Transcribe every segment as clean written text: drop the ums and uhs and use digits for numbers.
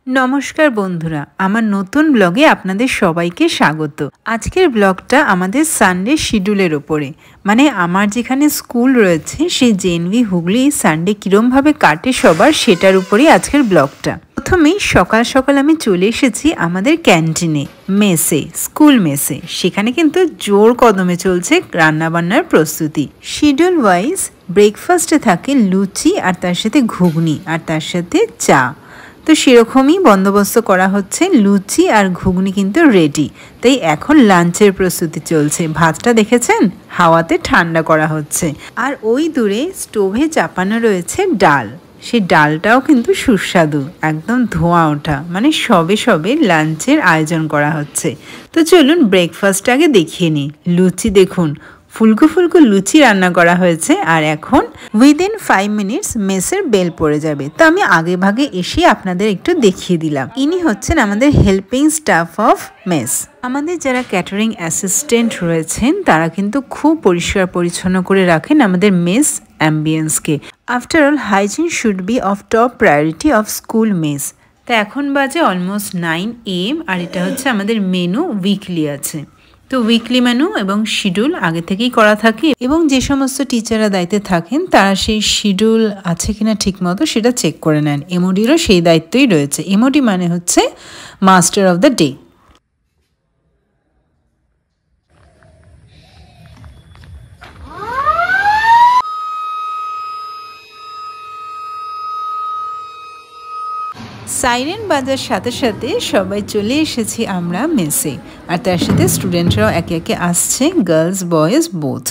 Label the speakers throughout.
Speaker 1: নমস্কার বন্ধুরা, আমার নতুন ব্লগে আপনাদের সবাইকে স্বাগত। আজকের ব্লগটা আমাদের সানডে শিডিউলের ওপরে, মানে আমার যেখানে স্কুল রয়েছে সেই জেএনভি হুগলি সানডে কীরমভাবে কাটে সবার, সেটার উপরেই আজকের ব্লগটা। প্রথমেই সকাল সকাল আমি চলে এসেছি আমাদের ক্যান্টিনে, মেসে, স্কুল মেসে। সেখানে কিন্তু জোর কদমে চলছে রান্নাবান্নার প্রস্তুতি। শিডিউল ওয়াইজ ব্রেকফাস্টে থাকে লুচি আর তার সাথে ঘুগনি আর তার সাথে চা। তো সেরকমই বন্দোবস্ত করা হচ্ছে, লুচি আর ঘুগনি কিন্তু রেডি। তাই এখন লাঞ্চের প্রস্তুতি চলছে। ভাতটা দেখেছেন হাওয়াতে ঠান্ডা করা হচ্ছে, আর ওই দূরে স্টোভে চাপানো রয়েছে ডাল। সেই ডালটাও কিন্তু সুস্বাদু, একদম ধোঁয়া ওঠা, মানে সবে সবে লাঞ্চের আয়োজন করা হচ্ছে। তো চলুন ব্রেকফাস্ট আগে দেখিয়ে নিই। লুচি দেখুন, ফুলকো ফুলকো লুচি রান্না করা হয়েছে, আর এখন উইদিন 5 মিনিটস মেসের বেল পড়ে যাবে। তো আমি আগে ভাগে এসে আপনাদের একটু দেখিয়ে দিলাম। ইনি হচ্ছেন আমাদের হেল্পিং স্টাফ অফ মেস। আমাদের যারা ক্যাটারিং অ্যাসিস্ট্যান্ট রয়েছেন তারা কিন্তু খুব পরিষ্কার পরিচ্ছন্ন করে রাখেন আমাদের মেস অ্যাম্বিয়েন্সকে। After all hygiene should be of top priority of school mess. তো এখন বাজে অলমোস্ট 9 AM, আর এটা হচ্ছে আমাদের মেনু উইকলি আছে। তো উইকলি মেনু এবং শিডিউল আগে থেকেই করা থাকে, এবং যে সমস্ত টিচাররা দায়িত্বে থাকেন তারা সেই শিডিউল আছে কিনা ঠিকমতো সেটা চেক করে নেন। এমওডিরও সেই দায়িত্বই রয়েছে। এমওডি মানে হচ্ছে master of the day. Siren বাজার সাথে সাথে সবাই চলে এসেছি আমরা মেসে, আর তার সাথে স্টুডেন্টরাও একে একে আসছে, গার্লস বয়েজ বোথ।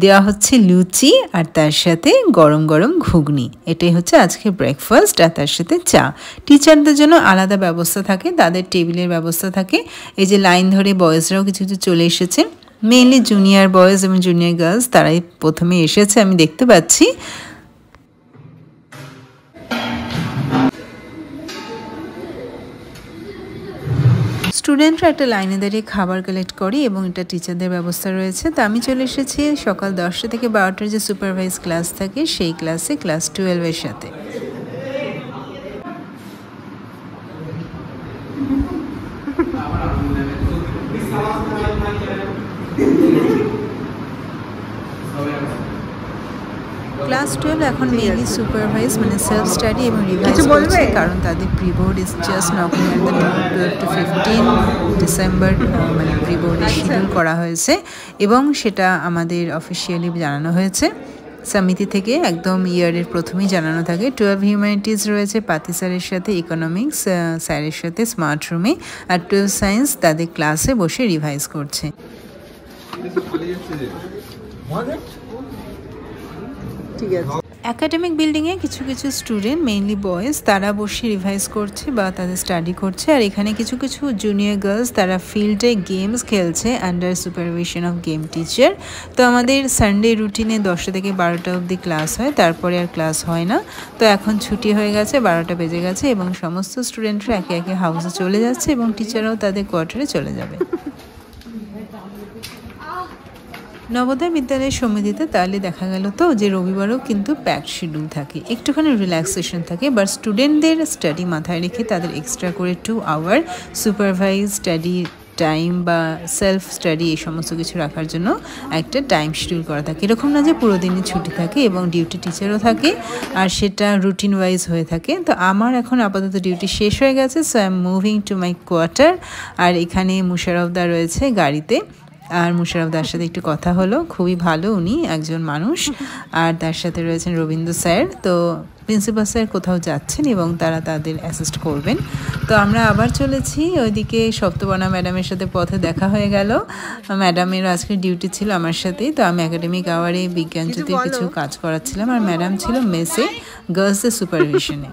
Speaker 1: দেওয়া হচ্ছে লুচি আর তার সাথে গরম গরম ঘুগনি। এটাই হচ্ছে আজকে ব্রেকফাস্ট, আর তার সাথে চা। টিচারদের জন্য আলাদা ব্যবস্থা থাকে, তাদের টেবিলের ব্যবস্থা থাকে। এই যে লাইন ধরে বয়েজরাও কিছু কিছু চলে এসেছে, মেইনলি জুনিয়র বয়েজ এবং জুনিয়র গার্লস, তারাই প্রথমে এসেছে আমি দেখতে পাচ্ছি। স্টুডেন্টরা একটা লাইনে দাঁড়িয়ে খাবার কালেক্ট করে, এবং এটা টিচারদের ব্যবস্থা রয়েছে। তো আমি চলে এসেছি সকাল 10টা থেকে 12টার যে সুপারভাইজ ক্লাস থাকে সেই ক্লাসে, ক্লাস 12-এর সাথে। ক্লাস 12 এখন মেইনলি সুপারভাইজ, মানে সেলফ স্টাডি এবং রিভাইজ করছে, কারণ তাদের pre board is just knocking at the door. 12 to 15 December মানে প্রি বোর্ডের শিডিউল করা হয়েছে, এবং সেটা আমাদের অফিসিয়ালি জানানো হয়েছে সমিতি থেকে। একদম ইয়ারের প্রথমেই জানানো থাকে। 12 হিউম্যানিটিজ রয়েছে পাতি স্যারের সাথে, ইকোনমিক্স স্যারের সাথে স্মার্ট রুমে, আর 12 সায়েন্স তাদের ক্লাসে বসে রিভাইজ করছে। একাডেমিক বিল্ডিংয়ে কিছু কিছু স্টুডেন্ট, মেইনলি বয়েজ, তারা বসে রিভাইজ করছে বা তাদের স্টাডি করছে, আর এখানে কিছু কিছু জুনিয়র গার্লস তারা ফিল্ডে গেমস খেলছে under supervision of game teacher. তো আমাদের সানডে রুটিনে 10টা থেকে 12টা অবধি ক্লাস হয়, তারপরে আর ক্লাস হয় না। তো এখন ছুটি হয়ে গেছে, 12টা বেজে গেছে, এবং সমস্ত স্টুডেন্টরা একে একে হাউসে চলে যাচ্ছে, এবং টিচাররাও তাদের কোয়ার্টারে চলে যাবে। নবোদয় বিদ্যালয়ের সমিতিতে তাহলে দেখা গেল তো যে রবিবারও কিন্তু প্যাকড শিডিউল থাকে, একটুখানি রিল্যাক্সেশন থাকে, বাট স্টুডেন্টদের স্টাডি মাথায় রেখে তাদের এক্সট্রা করে 2 আওয়ার সুপারভাইজ স্টাডি টাইম বা সেলফ স্টাডি এই সমস্ত কিছু রাখার জন্য একটা টাইম শিডিউল করা থাকে। এরকম না যে পুরো দিনই ছুটি থাকে, এবং ডিউটি টিচারও থাকে, আর সেটা রুটিন ওয়াইজ হয়ে থাকে। তো আমার এখন আপাতত ডিউটি শেষ হয়ে গেছে, so I am moving to my quarter. আর এখানে মুশারফদা রয়েছে গাড়িতে, আর মুশারফদার সাথে একটু কথা হলো, খুবই ভালো উনি একজন মানুষ। আর তার সাথে রয়েছেন রবীন্দ্র স্যার। তো প্রিন্সিপাল স্যার কোথাও যাচ্ছেন এবং তারা তাদের অ্যাসিস্ট করবেন। তো আমরা আবার চলেছি ওইদিকে। সপ্তবর্ণা ম্যাডামের সাথে পথে দেখা হয়ে গেল। ম্যাডামেরও আজকে ডিউটি ছিল আমার সাথেই। তো আমি একাডেমিক আওয়ারে বিজ্ঞান জ্যোতির কিছু কাজ করাচ্ছিলাম, আর ম্যাডাম ছিল মেসে গার্লসদের সুপারভিশনে।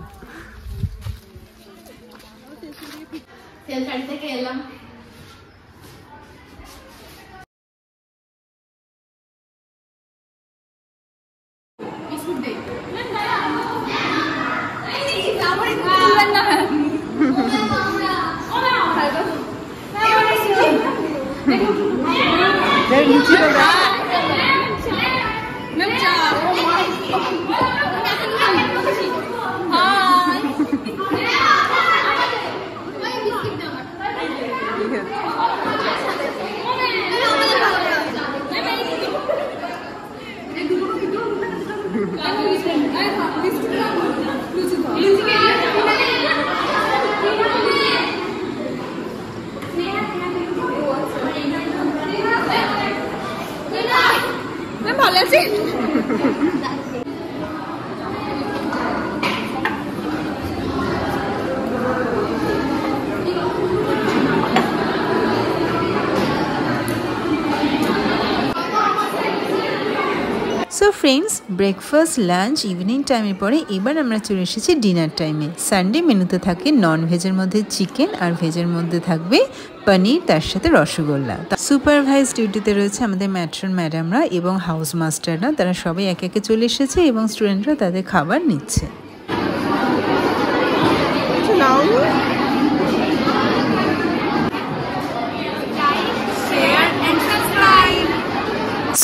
Speaker 1: ফ্রেন্ডস, ব্রেকফাস্ট, লাঞ্চ, ইভিনিং টাইমের পরে এবার আমরা চলে এসেছি ডিনার টাইমে। সানডে মেনুতে থাকে নন ভেজের মধ্যে চিকেন আর ভেজের মধ্যে থাকবে পনির, তার সাথে রসগোল্লা। সুপারভাইজ ডিউটিতে রয়েছে আমাদের ম্যাট্রন ম্যাডামরা এবং হাউস মাস্টাররা। তারা সবাই একে একে চলে এসেছে এবং স্টুডেন্টরা তাদের খাবার নিচ্ছে।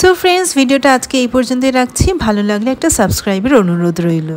Speaker 1: সো ফ্রেন্ডস, ভিডিওটা আজকে এই পর্যন্তই রাখছি। ভালো লাগলে একটা সাবস্ক্রাইবের অনুরোধ রইল।